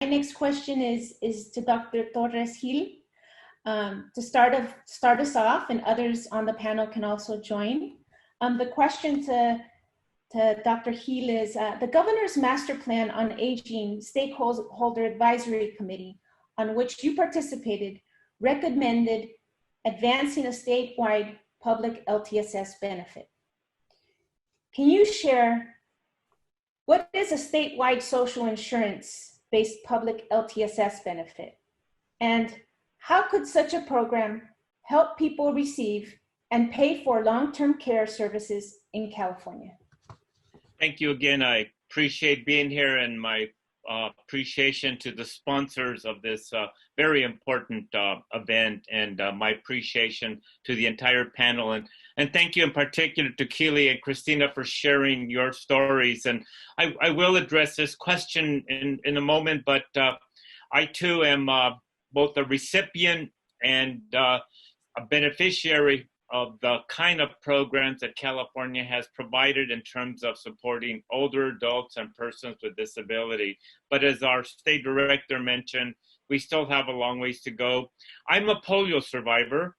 My next question is to Dr. Torres-Gil. To start us off, and others on the panel can also join. The question to Dr. Gil is, the Governor's Master Plan on Aging Stakeholder Advisory Committee, on which you participated, recommended advancing a statewide public LTSS benefit. Can you share what is a statewide social insurance-based public LTSS benefit? And how could such a program help people receive and pay for long-term care services in California? Thank you again. I appreciate being here, and my appreciation to the sponsors of this very important event, and my appreciation to the entire panel. And thank you in particular to Keely and Christina for sharing your stories. And I will address this question in a moment, but I too am both a recipient and a beneficiary of the kind of programs that California has provided in terms of supporting older adults and persons with disability. But as our state director mentioned, we still have a long ways to go. I'm a polio survivor,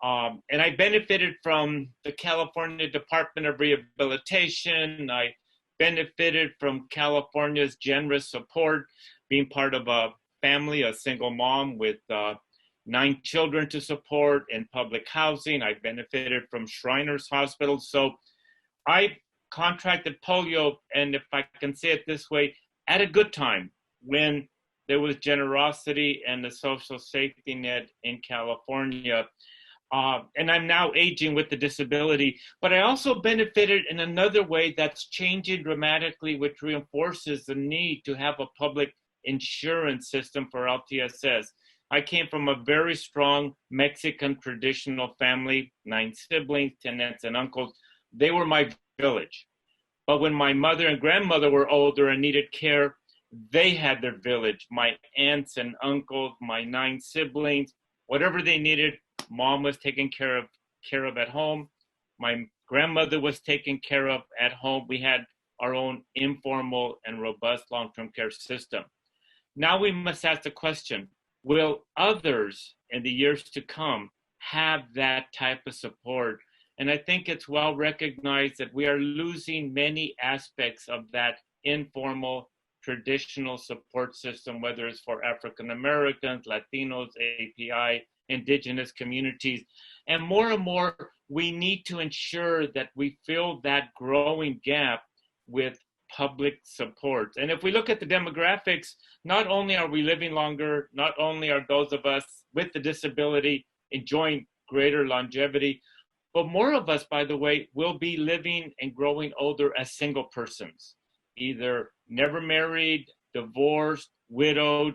and I benefited from the California Department of Rehabilitation. I benefited from California's generous support, being part of a family, a single mom with 9 children to support in public housing. I benefited from Shriners Hospital. So I contracted polio, and if I can say it this way, at a good time when there was generosity and the social safety net in California. And I'm now aging with the disability, but I also benefited in another way that's changing dramatically, which reinforces the need to have a public insurance system for LTSS. I came from a very strong Mexican traditional family, 9 siblings, 10 aunts and uncles. They were my village. But when my mother and grandmother were older and needed care, they had their village. My aunts and uncles, my 9 siblings, whatever they needed, mom was taken care of at home. My grandmother was taken care of at home. We had our own informal and robust long-term care system. Now we must ask the question, will others in the years to come have that type of support? And I think it's well recognized that we are losing many aspects of that informal, traditional support system, whether it's for African Americans, Latinos, API, indigenous communities. And more, we need to ensure that we fill that growing gap with public support. And if we look at the demographics, not only are we living longer, not only are those of us with the disability enjoying greater longevity, but more of us, by the way, will be living and growing older as single persons, either never married, divorced, widowed,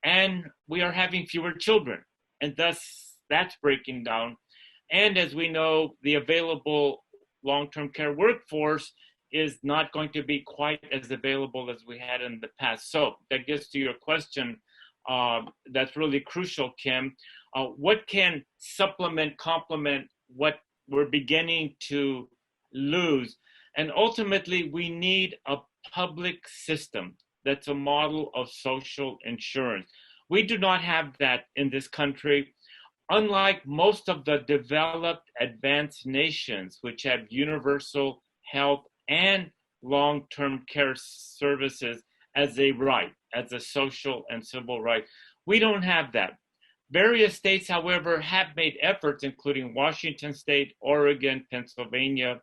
and we are having fewer children. And thus that's breaking down. And as we know, the available long-term care workforce is not going to be quite as available as we had in the past. So that gets to your question. That's really crucial, Kim. What can supplement, complement what we're beginning to lose? And ultimately, we need a public system that's a model of social insurance. We do not have that in this country. Unlike most of the developed, advanced nations, which have universal health and long-term care services as a right, as a social and civil right. We don't have that. Various states, however, have made efforts, including Washington State, Oregon, Pennsylvania,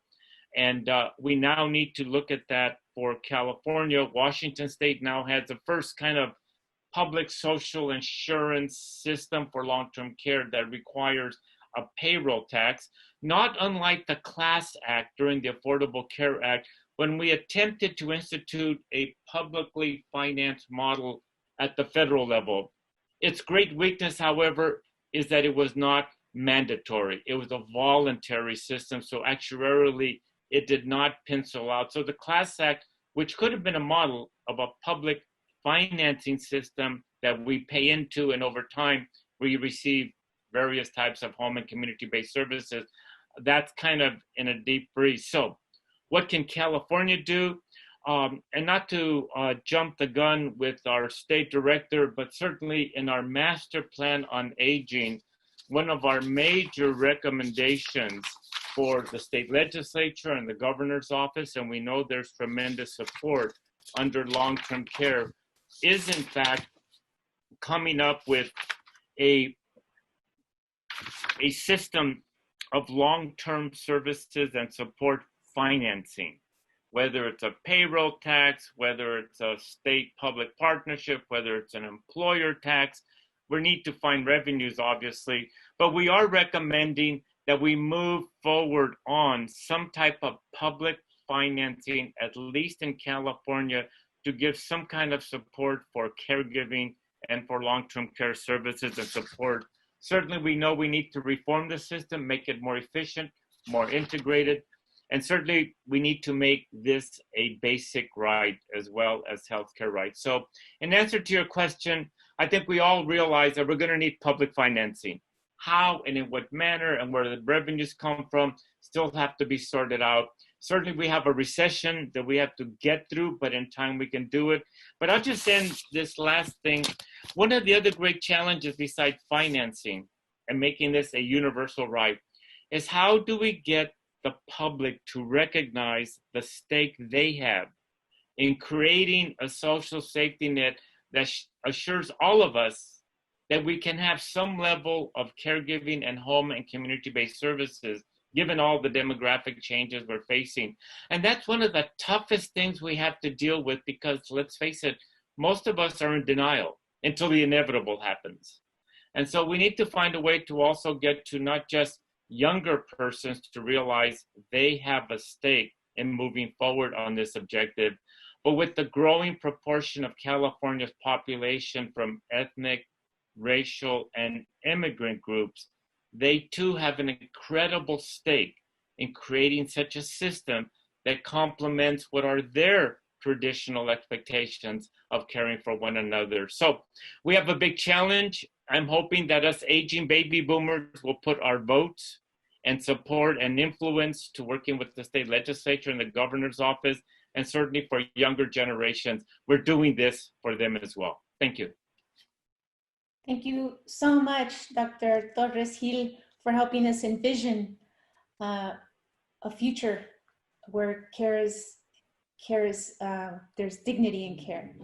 and we now need to look at that for California. Washington State now has the first kind of public social insurance system for long-term care that requires a payroll tax, not unlike the Class Act during the Affordable Care Act, when we attempted to institute a publicly financed model at the federal level. Its great weakness, however, is that it was not mandatory. It was a voluntary system, so actuarially, it did not pencil out. So the Class Act, which could have been a model of a public financing system that we pay into, and over time, we receive various types of home and community-based services, that's kind of in a deep freeze. So what can California do? And not to jump the gun with our state director, but certainly in our master plan on aging, one of our major recommendations for the state legislature and the governor's office, and we know there's tremendous support under long-term care, is in fact coming up with a system of long-term services and support financing, whether it's a payroll tax, whether it's a state public partnership, whether it's an employer tax. We need to find revenues, obviously, but we are recommending that we move forward on some type of public financing, at least in California, to give some kind of support for caregiving and for long-term care services and support. Certainly, we know we need to reform the system, make it more efficient, more integrated, and certainly we need to make this a basic right as well as healthcare rights. So in answer to your question, I think we all realize that we're going to need public financing. How and in what manner and where the revenues come from still have to be sorted out. Certainly we have a recession that we have to get through, but in time we can do it. But I'll just end this last thing. One of the other great challenges besides financing and making this a universal right is how do we get the public to recognize the stake they have in creating a social safety net that assures all of us that we can have some level of caregiving and home and community-based services given all the demographic changes we're facing. And that's one of the toughest things we have to deal with because, let's face it, most of us are in denial until the inevitable happens. And so we need to find a way to also get to not just younger persons to realize they have a stake in moving forward on this objective, but with the growing proportion of California's population from ethnic, racial, and immigrant groups, they too have an incredible stake in creating such a system that complements what are their traditional expectations of caring for one another. So we have a big challenge. I'm hoping that us aging baby boomers will put our votes and support and influence to working with the state legislature and the governor's office, and certainly for younger generations, we're doing this for them as well. Thank you. Thank you so much, Dr. Torres-Gil, for helping us envision a future where there's dignity in care.